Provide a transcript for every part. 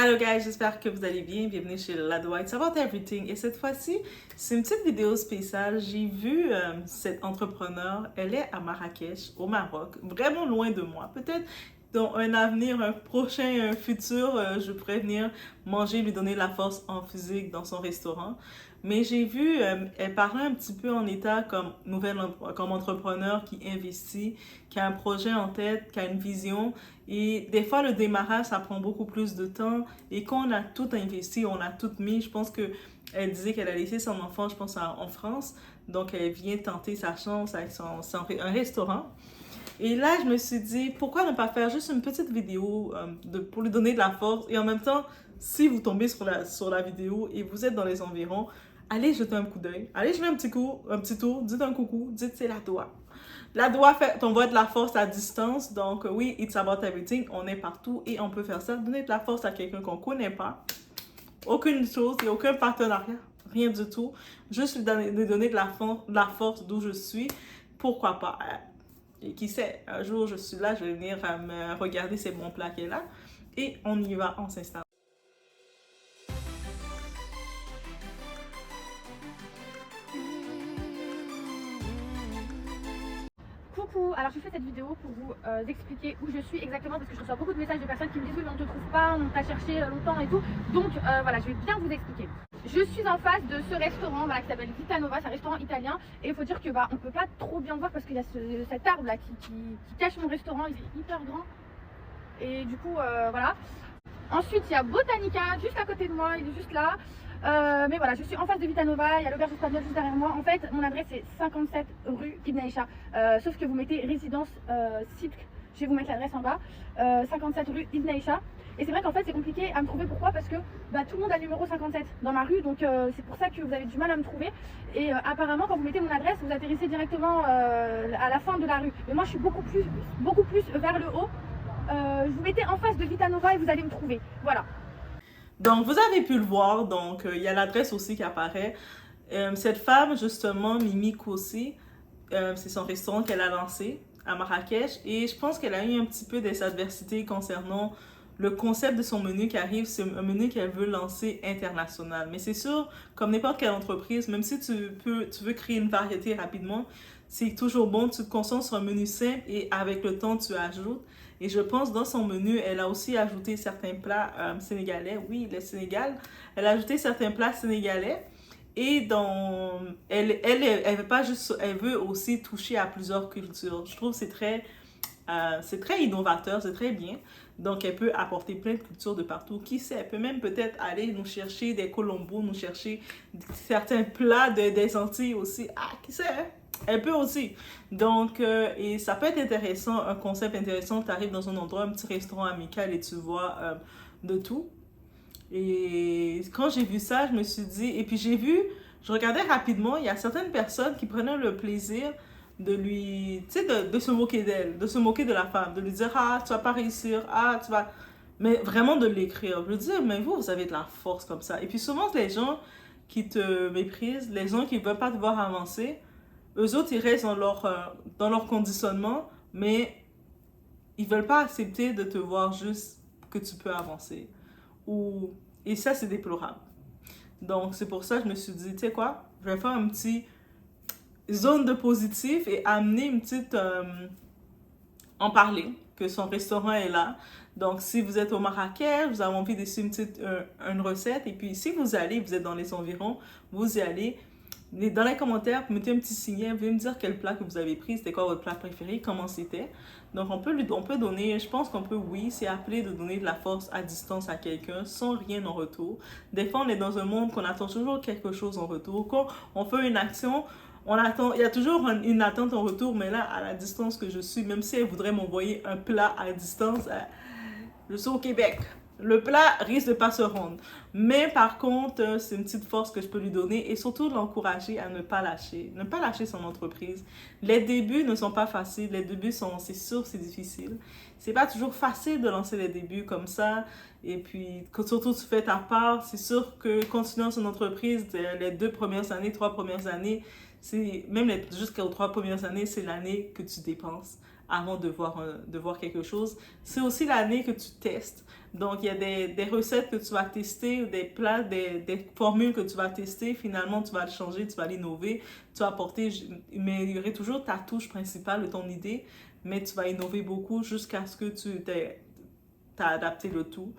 Hello guys, j'espère que vous allez bien. Bienvenue chez La Doua, It's About Everything. Et cette fois-ci, c'est une petite vidéo spéciale. J'ai vu cette entrepreneur, elle est à Marrakech, au Maroc, vraiment loin de moi. Peut-être dans un avenir, un prochain, un futur, je pourrais venir manger, lui donner la force en physique dans son restaurant. Mais j'ai vu, elle parlait un petit peu en état comme comme entrepreneur qui investit, qui a un projet en tête, qui a une vision. Et des fois, le démarrage, ça prend beaucoup plus de temps. Et quand on a tout investi, on a tout mis, je pense que elle disait qu'elle a laissé son enfant, je pense, en France. Donc, elle vient tenter sa chance avec un restaurant. Et là, je me suis dit, pourquoi ne pas faire juste une petite vidéo pour lui donner de la force. Et en même temps, si vous tombez sur la vidéo et vous êtes dans les environs, allez jeter un coup d'œil. Allez jeter un petit tour, dites un coucou, dites c'est la doigt. La doigt t'envoie de la force à distance. Donc oui, it's about everything. On est partout et on peut faire ça. Donner de la force à quelqu'un qu'on ne connaît pas. Aucune chose et aucun partenariat. Rien du tout. Juste lui donner de la force d'où je suis. Pourquoi pas? Et qui sait, un jour je suis là, je vais venir me regarder ces bons plats qu'elle a. Et on y va, on s'installe. Coucou, alors je fais cette vidéo pour vous expliquer où je suis exactement parce que je reçois beaucoup de messages de personnes qui me disent oui mais on te trouve pas, on t'a cherché longtemps et tout. Donc voilà, je vais bien vous expliquer. Je suis en face de ce restaurant qui s'appelle Vita Nova, c'est un restaurant italien et il faut dire que on peut pas trop bien voir parce qu'il y a cet arbre là qui cache mon restaurant, il est hyper grand et du coup voilà. Ensuite il y a Botanica juste à côté de moi, il est juste là. Mais voilà, je suis en face de Vita Nova, il y a l'auberge espagnole juste derrière moi. En fait, mon adresse est 57 rue Ibn Aïcha. Sauf que vous mettez résidence Sipk, je vais vous mettre l'adresse en bas. 57 rue Ibn Aïcha. Et c'est vrai qu'en fait, c'est compliqué à me trouver. Pourquoi? Parce que tout le monde a le numéro 57 dans ma rue. Donc, c'est pour ça que vous avez du mal à me trouver. Et apparemment, quand vous mettez mon adresse, vous atterrissez directement à la fin de la rue. Mais moi, je suis beaucoup plus vers le haut. Vous mettez en face de Vita Nova et vous allez me trouver. Voilà. Donc, vous avez pu le voir. Donc, il y a l'adresse aussi qui apparaît. Cette femme, justement, Mimi Koussi, c'est son restaurant qu'elle a lancé à Marrakech. Et je pense qu'elle a eu un petit peu des adversités concernant le concept de son menu qui arrive. C'est un menu qu'elle veut lancer international. Mais c'est sûr, comme n'importe quelle entreprise, même si tu veux créer une variété rapidement, c'est toujours bon, tu te concentres sur un menu simple et avec le temps, tu ajoutes. Et je pense dans son menu, elle a aussi ajouté certains plats sénégalais. Oui, le Sénégal. Elle a ajouté certains plats sénégalais. Et elle veut pas juste, elle veut aussi toucher à plusieurs cultures. Je trouve que c'est très innovateur, c'est très bien. Donc, elle peut apporter plein de cultures de partout. Qui sait, elle peut même peut-être aller nous chercher des Colombos, nous chercher certains plats des Antilles aussi. Ah, qui sait, hein? Elle peut aussi. Donc, et ça peut être intéressant, un concept intéressant. Tu arrives dans un endroit, un petit restaurant amical et tu vois de tout. Et quand j'ai vu ça, je me suis dit, et puis je regardais rapidement, il y a certaines personnes qui prenaient le plaisir de lui, tu sais, de se moquer d'elle, de se moquer de la femme, de lui dire, ah, tu vas pas réussir, ah, tu vas... Mais vraiment de l'écrire. Je me disais, mais vous avez de la force comme ça. Et puis souvent, les gens qui te méprisent, les gens qui ne veulent pas te voir avancer, eux autres, ils restent dans leur conditionnement, mais ils veulent pas accepter de te voir juste que tu peux avancer. Et ça, c'est déplorable. Donc, c'est pour ça que je me suis dit, tu sais quoi, je vais faire un petit zone de positif et amener une petite... en parler, que son restaurant est là. Donc, si vous êtes au Marrakech, vous avez envie d'essayer une recette, et puis si vous êtes dans les environs, vous y allez. Dans les commentaires, mettez un petit signal, vous pouvez me dire quel plat que vous avez pris, c'était quoi votre plat préféré, comment c'était. Donc, on peut donner, je pense qu'on peut, oui, c'est appelé de donner de la force à distance à quelqu'un sans rien en retour. Des fois, on est dans un monde qu'on attend toujours quelque chose en retour. Quand on fait une action, on attend, il y a toujours une attente en retour, mais là, à la distance que je suis, même si elle voudrait m'envoyer un plat à distance, je suis au Québec. Le plat risque de pas se rendre. Mais par contre, c'est une petite force que je peux lui donner et surtout l'encourager à ne pas lâcher. Ne pas lâcher son entreprise. Les débuts ne sont pas faciles. Les débuts c'est sûr, c'est difficile. C'est pas toujours facile de lancer les débuts comme ça. Et puis, quand surtout tu fais ta part, c'est sûr que continuer dans son entreprise, les 2 premières années, 3 premières années, jusqu'aux 3 premières années, c'est l'année que tu dépenses avant de voir quelque chose. C'est aussi l'année que tu testes. Donc, il y a des recettes que tu vas tester, ou des plats, des formules que tu vas tester. Finalement, tu vas le changer, tu vas l'innover, tu vas apporter, mais il y aurait toujours ta touche principale de ton idée, mais tu vas innover beaucoup jusqu'à ce que tu t'as adapté le tout.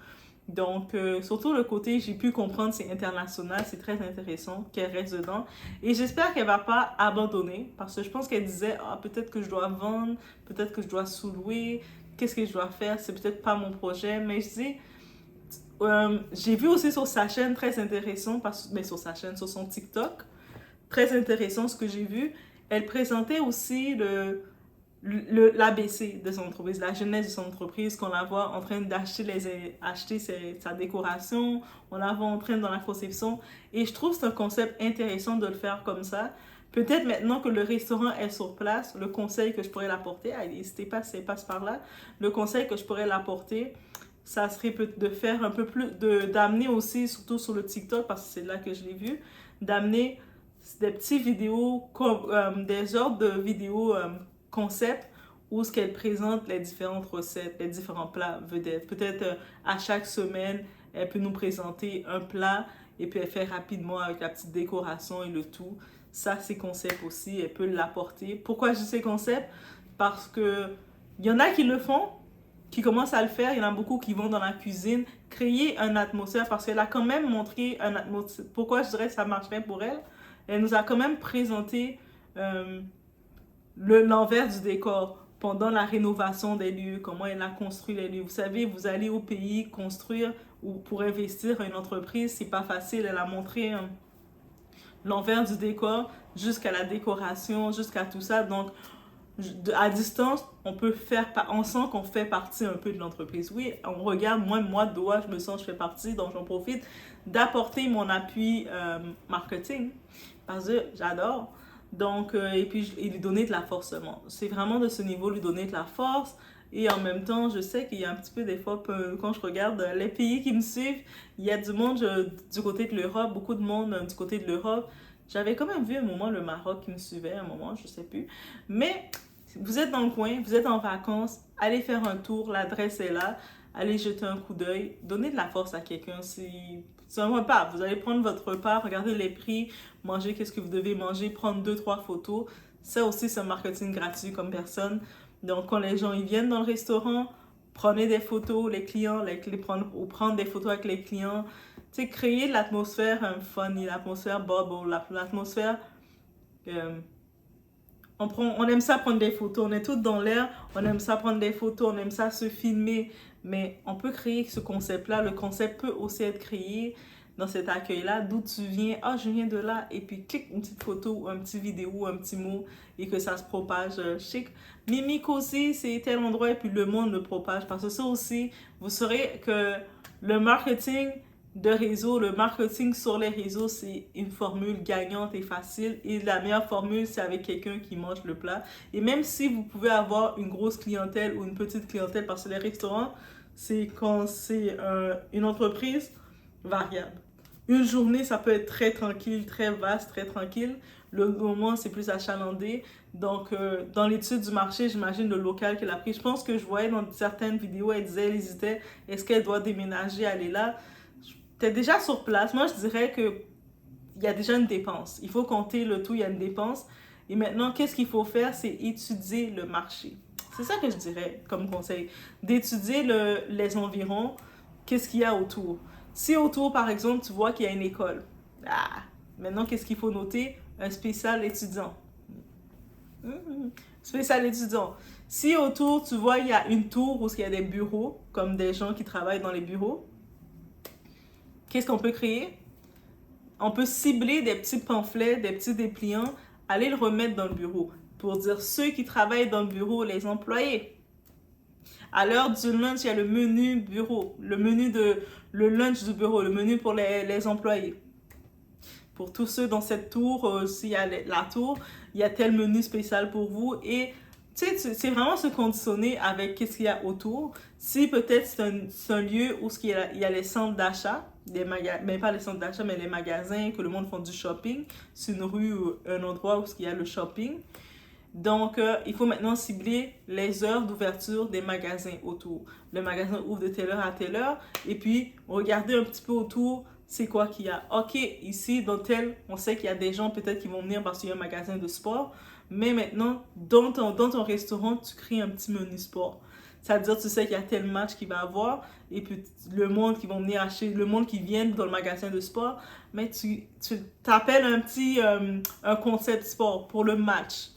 Donc, surtout le côté, j'ai pu comprendre, c'est international, c'est très intéressant qu'elle reste dedans. Et j'espère qu'elle va pas abandonner, parce que je pense qu'elle disait, ah, peut-être que je dois vendre, peut-être que je dois sous-louer, qu'est-ce que je dois faire, c'est peut-être pas mon projet. Mais je dis, j'ai vu aussi sur sa chaîne très intéressant, mais sur sa chaîne, sur son TikTok, très intéressant ce que j'ai vu. Elle présentait aussi l'ABC de son entreprise, la jeunesse de son entreprise, qu'on la voit en train acheter sa décoration, on la voit en train dans la conception. Et je trouve que c'est un concept intéressant de le faire comme ça. Peut-être maintenant que le restaurant est sur place, le conseil que je pourrais l'apporter, n'hésitez pas si elle passe par là, le conseil que je pourrais l'apporter, ça serait de faire un peu plus, d'amener aussi, surtout sur le TikTok, parce que c'est là que je l'ai vu, d'amener des petites vidéos, des genres de vidéos concept où ce qu'elle présente les différentes recettes, les différents plats vedettes. Peut-être à chaque semaine, elle peut nous présenter un plat et puis elle fait rapidement avec la petite décoration et le tout. Ça, c'est concept aussi, elle peut l'apporter. Pourquoi je dis ces concepts? Parce que il y en a qui le font, qui commencent à le faire, il y en a beaucoup qui vont dans la cuisine, créer une atmosphère, parce qu'elle a quand même montré une atmosphère. Pourquoi je dirais que ça marcherait pour elle? Elle nous a quand même présenté l'envers du décor pendant la rénovation des lieux, comment elle a construit les lieux. Vous savez, vous allez au pays construire ou pour investir une entreprise, c'est pas facile. Elle a montré l'envers du décor jusqu'à la décoration, jusqu'à tout ça. Donc, à distance, on sent qu'on fait partie un peu de l'entreprise. Oui, on regarde, moi, Doha, je me sens, je fais partie, donc j'en profite d'apporter mon appui marketing parce que j'adore. Donc, et puis, lui donner de la force seulement. C'est vraiment de ce niveau, lui donner de la force. Et en même temps, je sais qu'il y a un petit peu des fois, quand je regarde les pays qui me suivent, il y a du monde du côté de l'Europe, beaucoup de monde du côté de l'Europe. J'avais quand même vu un moment le Maroc qui me suivait, un moment, je sais plus. Mais vous êtes dans le coin, vous êtes en vacances, allez faire un tour, l'adresse est là, allez jeter un coup d'œil, donnez de la force à quelqu'un. C'est un repas, vous allez prendre votre repas, regarder les prix, manger qu'est-ce que vous devez manger, prendre 2-3 photos. Ça aussi, c'est un marketing gratuit comme personne. Donc, quand les gens ils viennent dans le restaurant, prenez des photos, les clients, prendre des photos avec les clients. Tu sais, créer l'atmosphère funny, l'atmosphère bubble, l'atmosphère... on aime ça prendre des photos, on est tous dans l'air, on aime ça prendre des photos, on aime ça se filmer, mais on peut créer ce concept-là. Le concept peut aussi être créé dans cet accueil-là, d'où tu viens, ah, je viens de là, et puis clique une petite photo, un petit vidéo, un petit mot, et que ça se propage chic. Mimique aussi, c'est tel endroit, et puis le monde le propage, parce que ça aussi, vous saurez que le marketing de réseau, le marketing sur les réseaux, c'est une formule gagnante et facile. Et la meilleure formule, c'est avec quelqu'un qui mange le plat. Et même si vous pouvez avoir une grosse clientèle ou une petite clientèle, parce que les restaurants, c'est quand c'est une entreprise variable. Une journée, ça peut être très tranquille, très vaste, très tranquille. Le moment, c'est plus achalandé. Donc, dans l'étude du marché, j'imagine le local qu'elle a pris. Je pense que je voyais dans certaines vidéos, elle disait, elle hésitait, est-ce qu'elle doit déménager, aller là? T'es déjà sur place. Moi, je dirais que il y a déjà une dépense. Il faut compter le tout, il y a une dépense. Et maintenant, qu'est-ce qu'il faut faire? C'est étudier le marché. C'est ça que je dirais comme conseil. D'étudier les environs, qu'est-ce qu'il y a autour. Si autour, par exemple, tu vois qu'il y a une école, maintenant, qu'est-ce qu'il faut noter? Un spécial étudiant. Spécial étudiant. Si autour, tu vois, il y a une tour où il y a des bureaux, comme des gens qui travaillent dans les bureaux, qu'est-ce qu'on peut créer? On peut cibler des petits pamphlets, des petits dépliants, aller le remettre dans le bureau pour dire ceux qui travaillent dans le bureau, les employés. À l'heure du lunch, il y a le menu bureau, le lunch du bureau, le menu pour les employés. Pour tous ceux dans cette tour, s'il y a la tour, il y a tel menu spécial pour vous. Et tu sais, c'est vraiment se conditionner avec qu'est-ce qu'il y a autour. Si peut-être c'est un lieu où il y a les centres d'achat, mais pas les centres d'achat, mais les magasins, que le monde font du shopping. C'est une rue ou un endroit où il y a le shopping. Donc, il faut maintenant cibler les heures d'ouverture des magasins autour. Le magasin ouvre de telle heure à telle heure. Et puis, regarder un petit peu autour, c'est quoi qu'il y a. OK, ici, dans tel, on sait qu'il y a des gens peut-être qui vont venir parce qu'il y a un magasin de sport. Mais maintenant, dans ton restaurant, tu crées un petit menu sport. C'est-à-dire, tu sais qu'il y a tel match qu'il va avoir. Et puis, le monde qui va venir acheter, le monde qui vient dans le magasin de sport. Mais tu t'appelles un concept sport pour le match.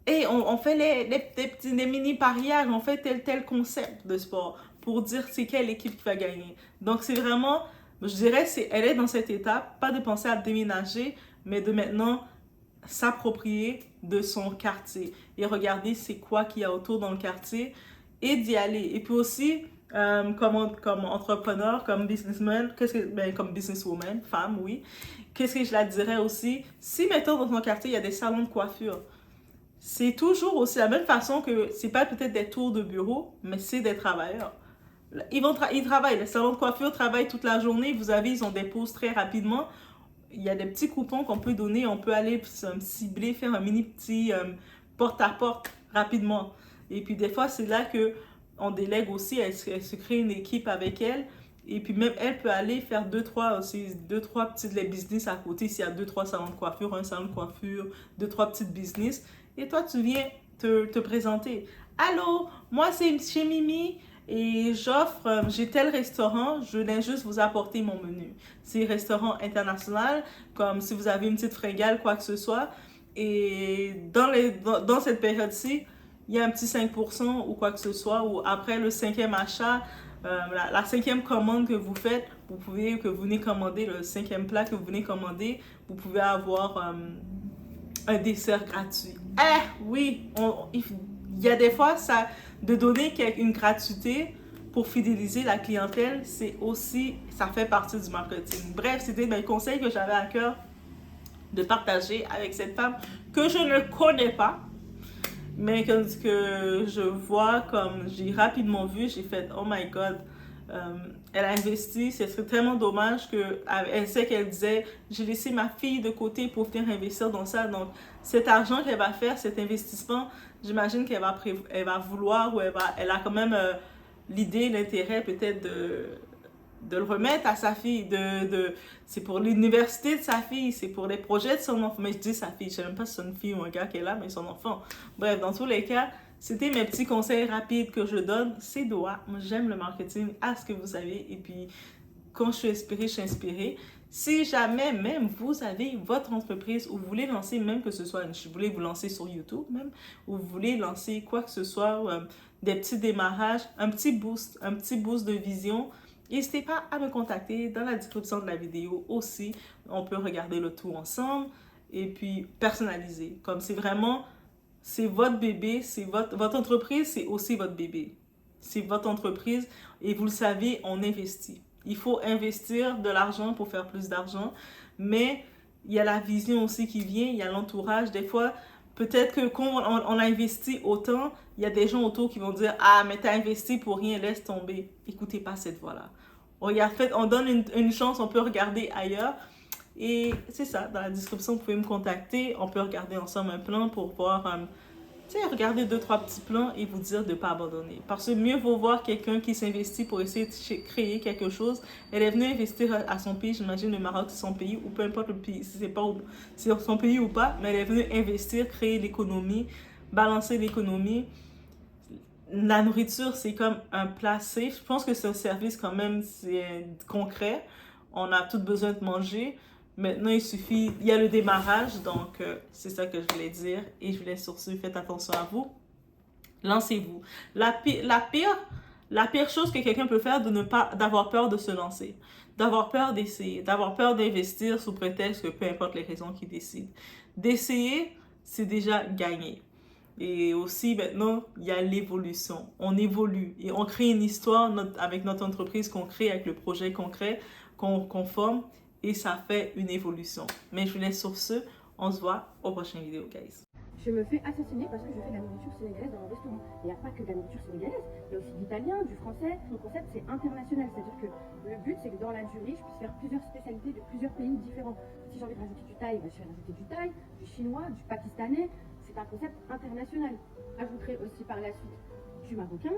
Et on fait des mini pariages, on fait tel concept de sport pour dire c'est quelle équipe qui va gagner. Donc c'est vraiment, je dirais, elle est dans cette étape, pas de penser à déménager, mais de maintenant s'approprier de son quartier et regarder c'est quoi qu'il y a autour dans le quartier et d'y aller. Et puis aussi, comme entrepreneur, comme businessman, comme businesswoman, femme, oui, qu'est-ce que je la dirais aussi? Si, mettons, dans ton quartier, il y a des salons de coiffure, c'est toujours aussi la même façon que c'est pas peut-être des tours de bureau, mais c'est des travailleurs. Ils travaillent, les salons de coiffure travaillent toute la journée, ils ont des pauses très rapidement. Il y a des petits coupons qu'on peut donner, on peut aller cibler, faire un mini petit porte-à-porte rapidement. Et puis des fois, c'est là que on délègue aussi, elle se crée une équipe avec elle. Et puis même, elle peut aller faire deux, trois petites les business à côté. S'il y a deux, trois salons de coiffure, un salon de coiffure, deux, trois petites business. Et toi, tu viens te présenter. Allô, moi c'est chez Mimi et j'ai tel restaurant, je viens juste vous apporter mon menu. C'est restaurant international, comme si vous avez une petite fringale, quoi que ce soit. Et dans cette période-ci, il y a un petit 5% ou quoi que ce soit, ou après le cinquième achat, la cinquième commande que vous faites, que vous venez commander, le cinquième plat que vous venez commander, vous pouvez avoir un dessert gratuit. Oui, il y a des fois, de donner une gratuité pour fidéliser la clientèle, ça fait partie du marketing. Bref, c'était mes conseils que j'avais à cœur de partager avec cette femme que je ne connais pas, mais que je vois, comme j'ai rapidement vu, j'ai fait « Oh my God !» elle a investi, ce serait tellement dommage qu'elle sait qu'elle disait « J'ai laissé ma fille de côté pour venir investir dans ça. » Donc, cet argent qu'elle va faire, cet investissement, j'imagine qu'elle elle va vouloir ou elle a quand même l'idée, l'intérêt peut-être de le remettre à sa fille. C'est pour l'université de sa fille, c'est pour les projets de son enfant. Mais je dis sa fille, je ne sais même pas si c'est une fille ou un gars qu'elle a, mais son enfant. Bref, dans tous les cas, c'était mes petits conseils rapides que je donne. C'est Doha. Moi, j'aime le marketing, à ce que vous savez. Et puis, quand je suis inspirée. Si jamais même vous avez votre entreprise ou vous voulez lancer, même que ce soit, vous voulez vous lancer sur YouTube même, ou vous voulez lancer quoi que ce soit, des petits démarrages, un petit boost de vision, n'hésitez pas à me contacter dans la description de la vidéo aussi. On peut regarder le tout ensemble et puis personnaliser. Comme c'est votre bébé, c'est votre entreprise, c'est aussi votre bébé. C'est votre entreprise et vous le savez, on investit. Il faut investir de l'argent pour faire plus d'argent, mais il y a la vision aussi qui vient, il y a l'entourage. Des fois, peut-être que quand on a investi autant, il y a des gens autour qui vont dire « Ah, mais t'as investi pour rien, laisse tomber. » Écoutez pas cette voix-là. On donne une chance, on peut regarder ailleurs. Et c'est ça, dans la description, vous pouvez me contacter. On peut regarder ensemble un plan pour voir... regarder 2-3 petits plans et vous dire de ne pas abandonner. Parce que mieux vaut voir quelqu'un qui s'investit pour essayer de créer quelque chose. Elle est venue investir à son pays, j'imagine le Maroc c'est son pays, ou peu importe le pays, si c'est son pays ou pas, mais elle est venue investir, créer l'économie, balancer l'économie. La nourriture, c'est comme un plat safe. Je pense que c'est un service quand même concret. On a tout besoin de manger. Maintenant, il y a le démarrage, donc c'est ça que je voulais dire. Et je vous laisse sur ce, faites attention à vous. Lancez-vous. La pire chose que quelqu'un peut faire, d'avoir peur de se lancer, d'avoir peur d'essayer, d'avoir peur d'investir sous prétexte que peu importe les raisons qu'il décide. D'essayer, c'est déjà gagné. Et aussi, maintenant, il y a l'évolution. On évolue et on crée une histoire avec notre entreprise qu'on crée, avec le projet qu'on crée, qu'on forme. Et ça fait une évolution. Mais je vous laisse sur ce. On se voit aux prochaines vidéos, guys. Je me fais assassiner parce que je fais de la nourriture sénégalaise dans mon restaurant. Il n'y a pas que de la nourriture sénégalaise, il y a aussi de l'italien, du français. Mon concept, c'est international. C'est-à-dire que le but, c'est que dans la durée, je puisse faire plusieurs spécialités de plusieurs pays différents. Si j'ai envie de rajouter du thaï, je vais rajouter du thaï, du chinois, du pakistanais. c'est un concept international. J'ajouterai aussi par la suite du marocain,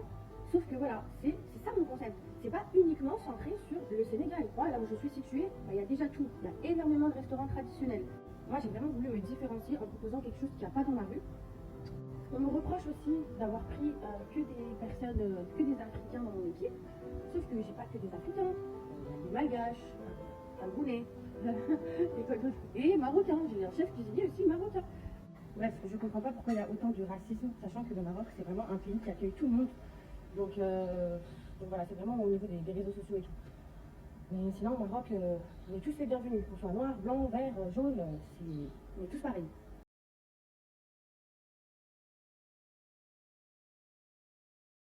sauf que voilà, c'est ça mon concept. C'est pas uniquement centré sur le Sénégal. Moi, là où je suis située, il y a déjà tout. Il y a énormément de restaurants traditionnels. Moi, j'ai vraiment voulu me différencier en proposant quelque chose qu'il n'y a pas dans ma rue. On me reproche aussi d'avoir pris que des personnes, que des Africains dans mon équipe, sauf que j'ai pas que des Africains. Il y a des Malgaches, Camerounais, et Marocains. J'ai un chef cuisinier aussi marocain. Bref, je comprends pas pourquoi il y a autant de racisme, sachant que le Maroc, c'est vraiment un pays qui accueille tout le monde. Donc voilà, c'est vraiment au niveau des réseaux sociaux et tout. Mais sinon, au Maroc, on est tous les bienvenus, qu'on soit noir, blanc, vert, jaune, on est tous pareils.